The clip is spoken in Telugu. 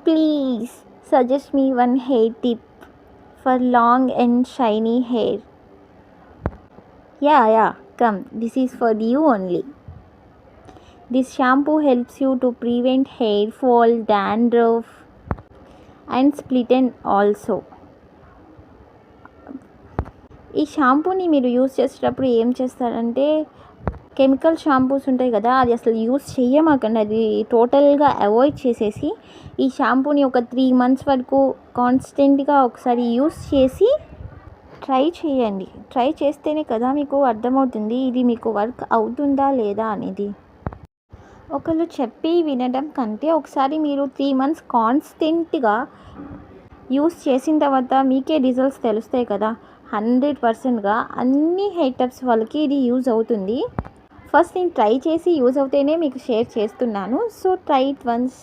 Please suggest me one hair tip for long and shiny hair. Yeah, come. This is for you only. This shampoo helps you to prevent hair fall, dandruff, and split end also. ఈ షాంపూని మీరు యూస్ చేసేటప్పుడు ఏం చేస్తారంటే, కెమికల్ షాంపూస్ ఉంటాయి కదా, అది అసలు యూస్ చేయమాకండి. అది టోటల్గా అవాయిడ్ చేసేసి ఈ షాంపూని ఒక 3 months వరకు కాన్స్టెంట్గా ఒకసారి యూస్ చేసి ట్రై చేయండి. ట్రై చేస్తేనే కదా మీకు అర్థమవుతుంది ఇది మీకు వర్క్ అవుతుందా లేదా అనేది. ఒకళ్ళు చెప్పి వినడం కంటే ఒకసారి మీరు 3 months కాన్స్టెంట్గా యూస్ చేసిన తర్వాత మీకే రిజల్ట్స్ తెలుస్తాయి కదా. 100%గా అన్ని హెయిర్ టైప్స్ వాళ్ళకి ఇది యూజ్ అవుతుంది. ఫస్ట్ నేను ట్రై చేసి యూజ్ అవుతేనే మీకు షేర్ చేస్తున్నాను. So try it once.